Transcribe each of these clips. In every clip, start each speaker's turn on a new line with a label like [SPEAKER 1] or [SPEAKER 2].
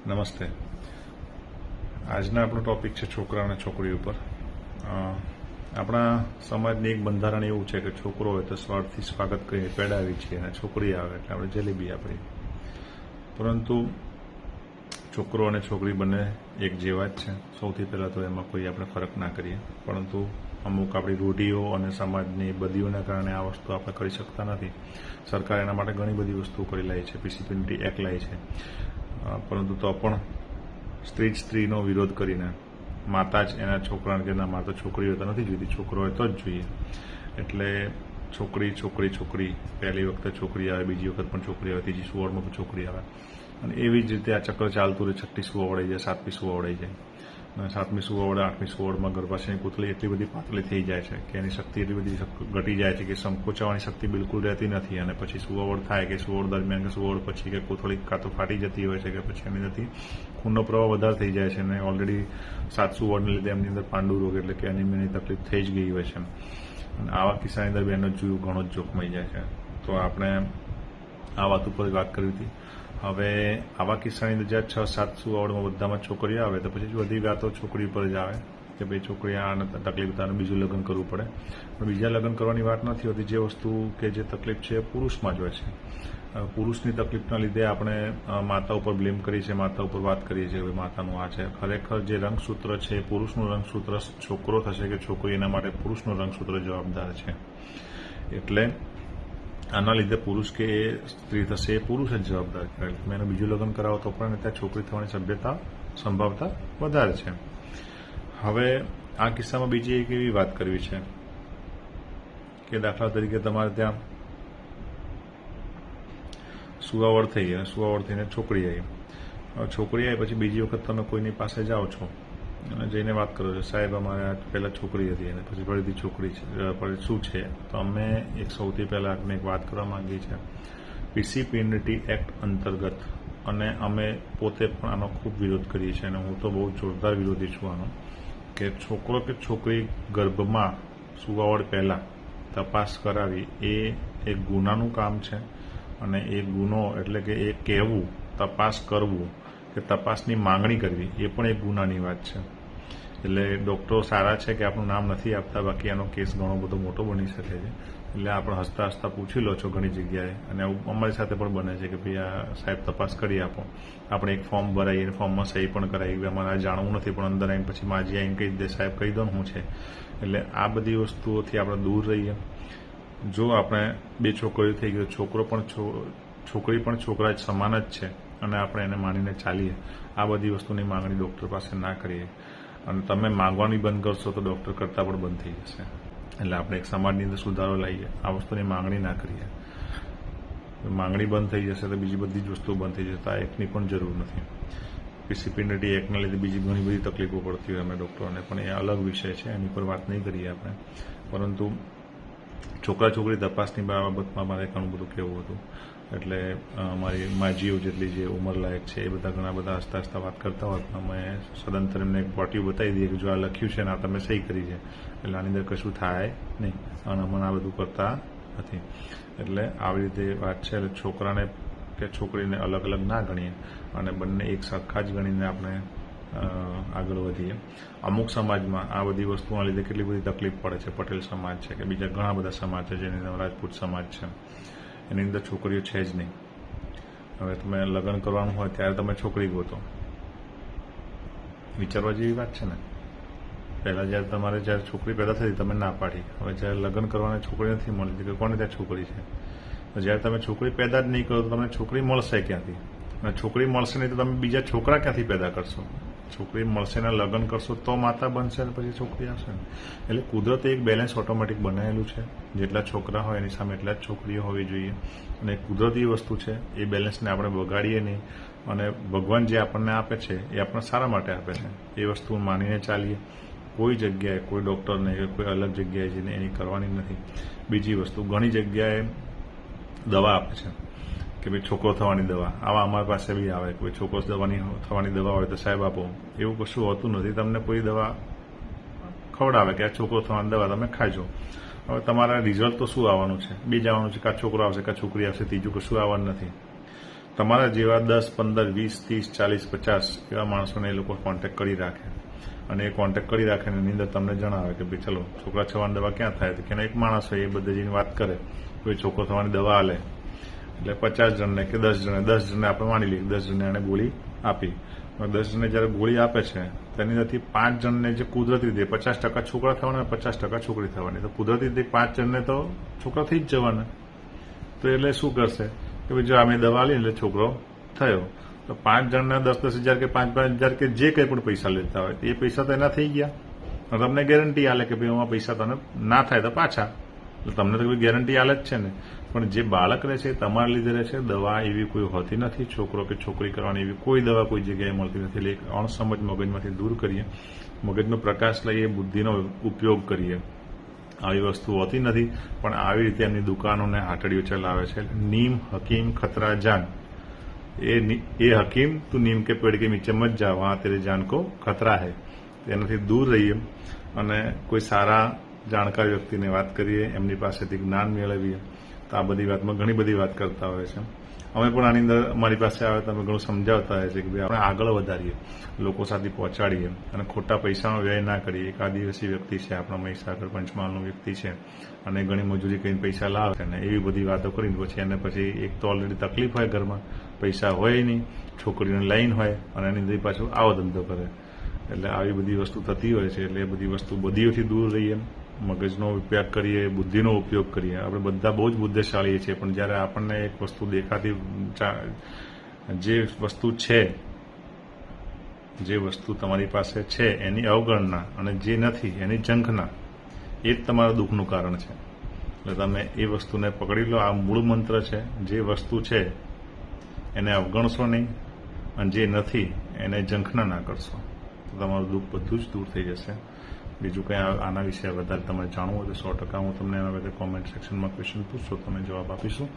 [SPEAKER 1] નમસ્તે. આજના આપણો ટોપિક છે છોકરા અને છોકરી ઉપર. આપણા સમાજની એક બંધારણ એવું છે કે છોકરો હોય તો સ્વાર્થથી સ્વાગત કરીને પેડાવી છીએ અને છોકરી આવે એટલે આપણે જલેબી આપીએ. પરંતુ છોકરો અને છોકરી બંને એક જેવા જ છે. સૌથી પહેલાં તો એમાં કોઈ આપણે ફરક ના કરીએ, પરંતુ અમુક આપણી રૂઢિઓ અને સમાજની બદીઓના કારણે આ વસ્તુ આપણે કરી શકતા નથી. સરકાર એના માટે ઘણી બધી વસ્તુઓ કરી લાવી છે, પીસીપીએનટી એક્ટ લાવી છે, પરંતુ તો પણ સ્ત્રીનો વિરોધ કરીને માતા જ એના છોકરાને કે ના, મારે તો છોકરી હોય તો નથી જોઈતી, છોકરો હોય તો જ જોઈએ. એટલે છોકરી છોકરી છોકરી, પહેલી વખતે છોકરી આવે, બીજી વખત પણ છોકરી આવે, ત્રીજી સુવર્ણમાં પણ છોકરી આવે, અને એવી જ રીતે આ ચક્ર ચાલતું રહે. છઠ્ઠી સુવડાઈ જાય, સાતમી સુવડાઈ જાય, અને સાતમી સુવડ, આઠમી સુવડમાં ગર્ભાશયની પુતળી એટલી બધી પાતળી થઈ જાય છે કે એની શક્તિ એટલી બધી ઘટી જાય છે કે સંકોચાવાની શક્તિ બિલકુલ રહેતી નથી. અને પછી સુવડ થાય કે સુવડ દરમિયાન કે સુવડ પછી કે કોથળી કાં તો ફાટી જતી હોય છે કે પછી એની અંદરથી ખૂનનો પ્રવાહ વધારે થઈ જાય છે, અને ઓલરેડી 7 સુવડને લીધે એમની અંદર પાંડુ રોગ એટલે કે એનિમિયાની તકલીફ થઈ જ ગઈ હોય છે. અને આવા કિસ્સાની અંદર બેનો જીવ ઘણો જ જોખમાઈ જાય છે. તો આપણે આ વાત ઉપર વાત કરી હતી. હવે આવા કિસ્સાની અંદર જ્યારે 6-7 સુવડમાં બધામાં છોકરીઓ આવે તો પછી બધી વાતો છોકરી ઉપર જ આવે કે ભાઈ છોકરી આ તકલીફ તારે બીજું લગ્ન કરવું પડે. પણ બીજા લગ્ન કરવાની વાત નથી હોતી. જે વસ્તુ કે જે તકલીફ છે એ પુરુષમાં જ હોય છે. પુરુષની તકલીફના લીધે આપણે માતા ઉપર બ્લેમ કરીએ છીએ, માતા ઉપર વાત કરીએ છીએ કે માતાનું આ છે. ખરેખર જે રંગસૂત્ર છે, પુરુષનું રંગસૂત્ર છોકરો થશે કે છોકરી, એના માટે પુરુષનું રંગસૂત્ર જવાબદાર છે. એટલે આના લીધે પુરુષ કે સ્ત્રી થશે એ પુરુષ જ જવાબદાર કહેવાય. મેં એનું બીજું લગ્ન કરાવો તો પણ ત્યાં છોકરી થવાની સંભાવતા વધારે છે. હવે આ કિસ્સામાં બીજી એક એવી વાત કરવી છે કે દાખલા તરીકે તમારે ત્યાં સુવાવડ થઈ અને સુવાવડ થઈને છોકરી આવી. હવે છોકરી આવી પછી બીજી વખત તમે કોઈની પાસે જાઓ છો અને જઈને વાત કરો છો, સાહેબ અમારે પહેલાં છોકરી હતી અને પછી ફરીથી છોકરી છે, શું છે? તો અમે સૌથી પહેલાં આપણે એક વાત કરવા માંગીએ છીએ પીસીપીએનટી એક્ટ અંતર્ગત, અને અમે પોતે પણ આનો ખૂબ વિરોધ કરીએ છીએ, અને હું તો બહુ જોરદાર વિરોધી છું આનો, કે છોકરો કે છોકરી ગર્ભમાં સુવાવડ પહેલાં તપાસ કરાવી એ એક ગુનાનું કામ છે. અને એ ગુનો એટલે કે એ કહેવું, તપાસ કરવું કે તપાસની માંગણી કરવી એ પણ એક ગુનાની વાત છે. એટલે ડૉક્ટરો સારા છે કે આપણું નામ નથી આપતા, બાકી આનો કેસ ઘણો બધો મોટો બની શકે છે. એટલે આપણે હસતા હસતા પૂછી લો છો ઘણી જગ્યાએ, અને અમારી સાથે પણ બને છે કે ભાઈ આ સાહેબ તપાસ કરી આપો. આપણે એક ફોર્મ ભરાઈએ, ફોર્મમાં સહી પણ કરાવી, અમારે આ જાણવું નથી, પણ અંદર આવીને પછી માજી આવીને કહી દે સાહેબ કહી દો ને શું છે. એટલે આ બધી વસ્તુઓથી આપણે દૂર રહીએ. જો આપણે બે છોકરીઓ થઈ ગઈ, છોકરી પણ છોકરા જ સમાન જ છે, અને આપણે એને માનીને ચાલીએ. આ બધી વસ્તુની માંગણી ડૉક્ટર પાસે ના કરીએ, અને તમે માંગવાની બંધ કરશો તો ડૉક્ટર કરતાં પણ બંધ થઈ જશે. એટલે આપણે એક સમાજની અંદર સુધારો લાવીએ, આ વસ્તુની માંગણી ના કરીએ. માંગણી બંધ થઈ જશે તો બીજી બધી જ વસ્તુઓ બંધ થઈ જશે. તો આ એકની પણ જરૂર નથી. પીસીપીએનટી એક્ટના લીધે બીજી ઘણી બધી તકલીફો પડતી હોય અમે ડૉક્ટરોને, પણ એ અલગ વિષય છે, એની પર વાત નહીં કરીએ આપણે. પરંતુ છોકરા છોકરી તપાસની બાબતમાં મારે ઘણું બધું કહેવું હતું. એટલે મારી માજીઓ જેટલી જે ઉંમરલાયક છે એ બધા ઘણા બધા હસતા હસતા વાત કરતા હોત, અમે સદંતર એમને એક પોટ્યું બતાવી દઈએ કે જો આ લખ્યું છે ને આ તમે સહી કરી છે, એટલે આની અંદર કશું થાય નહીં, અને અમને આ બધું કરતા નથી. એટલે આવી રીતે વાત છે. એટલે છોકરાને કે છોકરીને અલગ અલગ ના ગણીએ, અને બંને એક સરખા જ ગણીને આપણે આગળ વધીએ. અમુક સમાજમાં આ બધી વસ્તુઓના લીધે કેટલી બધી તકલીફ પડે છે. પટેલ સમાજ છે કે બીજા ઘણા બધા સમાજ છે, જેની અંદર રાજપૂત સમાજ છે, એની અંદર છોકરીઓ છે જ નહીં. હવે તમે લગ્ન કરવાનું હોય ત્યારે તમે છોકરી ગોતો, વિચારવા જેવી વાત છે ને. પહેલાં જ્યારે છોકરી પેદા થઈ તમે ના પાડી, હવે જ્યારે લગ્ન કરવાની છોકરી નથી મળતી કે કોને ત્યાં છોકરી છે, તો જ્યારે તમે છોકરી પેદા જ નહીં કરો તો તમને છોકરી મળશે ક્યાંથી? અને છોકરી મળશે નહીં તો તમે બીજા છોકરા ક્યાંથી પેદા કરશો? છોકરી મળશે ને લગ્ન કરશો તો માતા બનશે અને પછી છોકરી આવશે ને. એટલે કુદરતે એક બેલેન્સ ઓટોમેટિક બનાવેલું છે. જેટલા છોકરા હોય એની સામે એટલા જ છોકરીઓ હોવી જોઈએ, અને કુદરતી વસ્તુ છે. એ બેલેન્સને આપણે બગાડીએ નહીં, અને ભગવાન જે આપણને આપે છે એ આપણને સારા માટે આપે છે. એ વસ્તુ માનીને ચાલીએ. કોઈ જગ્યાએ કોઈ ડૉક્ટરને કે કોઈ અલગ જગ્યાએ જઈને એની કરવાની નથી. બીજી વસ્તુ, ઘણી જગ્યાએ દવા આપે છે કે ભાઈ છોકરો થવાની દવા, આવા અમારી પાસે બી આવે કે ભાઈ છોકરો થવાની દવા હોય તો સાહેબ આપો. એવું કશું હોતું નથી. તમને કોઈ દવા ખવડાવે કે આ છોકરો થવાની દવા તમે ખાજો. હવે તમારા રિઝલ્ટ તો શું આવવાનું છે? બે જ આવવાનું છે, કાં છોકરો આવશે કાં છોકરી આવશે, ત્રીજું કશું આવવાનું નથી. તમારા જેવા 10, 15, 20, 30, 40, 50 એવા માણસોને એ લોકો કોન્ટેક્ટ કરી રાખે અને એ કોન્ટેક્ટ કરી રાખે એની અંદર તમને જણાવે કે ભાઈ ચલો છોકરા થવાની દવા ક્યાં થાય તો કે એક માણસ હોય એ બધે જઈને વાત કરે કોઈ છોકરો થવાની દવા આલે એટલે 50 જણને કે 10 જણને આપણે માની લઈએ 10 જણને એને ગોળી આપી 10 જણને જયારે ગોળી આપે છે તેની અંદરથી 5 જણને જે કુદરતી રીતે 50% છોકરા થવાના 50% છોકરી થવાની તો કુદરતી રીતે 5 જણને તો છોકરા થઈ જ જવાના તો એટલે શું કરશે કે ભાઈ જો અમે દવા લઈ એટલે છોકરો થયો તો 5 જણના 10-10 હજાર કે 5-5 હજાર કે જે કંઈ પણ પૈસા લેતા હોય એ પૈસા તો એના થઈ ગયા તમને ગેરંટી આલે કે ભાઈ એમાં પૈસા તને ના થાય તો પાછા તમને તો ગેરંટી આલે જ છે ને પણ જે બાળક રહે છે તમારા લીધે રહે છે દવા એવી કોઈ હોતી નથી છોકરો કે છોકરી કરવાની એવી કોઈ દવા કોઈ જગ્યાએ મળતી નથી એટલે એક અણસમજ મગજમાંથી દૂર કરીએ મગજનો પ્રકાશ લઈએ બુદ્ધિનો ઉપયોગ કરીએ આવી વસ્તુ હોતી નથી પણ આવી રીતે એમની દુકાનોને હાટડીઓ ચલાવે છે નીમ હકીમ ખતરા જાન એ હકીમ તું નીમ કે પેड़ के नीचे मत जा वहां तेरे जान को खतरा है તેનાથી દૂર રહીએ અને કોઈ સારા જાણકાર વ્યક્તિને વાત કરીએ એમની પાસેથી જ્ઞાન મેળવીએ તો આ બધી વાતમાં ઘણી બધી વાત કરતા હોય છે અમે પણ આની અંદર અમારી પાસે આવે તો અમે ઘણું સમજાવતા હોય છે કે ભાઈ આપણે આગળ વધારીએ લોકો સાથે પહોંચાડીએ અને ખોટા પૈસાનો વ્યય ના કરીએ એક આદિવાસી વ્યક્તિ છે આપણા મહીસાગર પંચમહાલનો વ્યક્તિ છે અને ઘણી મજૂરી કરીને પૈસા લાવે છે ને એવી બધી વાતો કરીને પછી એને પછી એક તો ઓલરેડી તકલીફ હોય ઘરમાં પૈસા હોય નહીં છોકરીઓની લાઈન હોય અને એની અંદર પાછું આવો ધંધો કરે એટલે આવી બધી વસ્તુ થતી હોય છે એટલે એ બધી વસ્તુ બધીઓથી દૂર રહીએ મગજનો ઉપયોગ કરીએ બુદ્ધિનો ઉપયોગ કરીએ આપણે બધા બહુ જ બુદ્ધિશાળી છીએ પણ જ્યારે આપણને એક વસ્તુ દેખાતી જે વસ્તુ છે જે વસ્તુ તમારી પાસે છે એની અવગણના અને જે નથી એની ઝંખના એ જ તમારા દુઃખનું કારણ છે એટલે તમે એ વસ્તુને પકડી લો આ મૂળ મંત્ર છે જે વસ્તુ છે એને અવગણશો નહીં અને જે નથી એને ઝંખના ના કરશો તો તમારું દુઃખ બધું જ દૂર થઈ જશે બીજું કંઈ આના વિશે વધારે તમારે જાણવું હોય તો 100% હું તમને એના બધા કોમેન્ટ સેક્શનમાં ક્વેશ્ચન પૂછશો તમે જવાબ આપીશું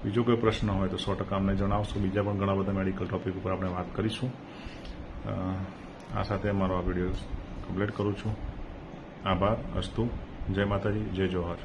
[SPEAKER 1] બીજો કોઈ પ્રશ્ન હોય તો 100% અમને જણાવશો બીજા પણ ઘણા બધા મેડિકલ ટોપિક ઉપર આપણે વાત કરીશું આ સાથે મારો આ વિડીયો કમ્પ્લીટ કરું છું આભાર અસ્તુ જય માતાજી જય જોહર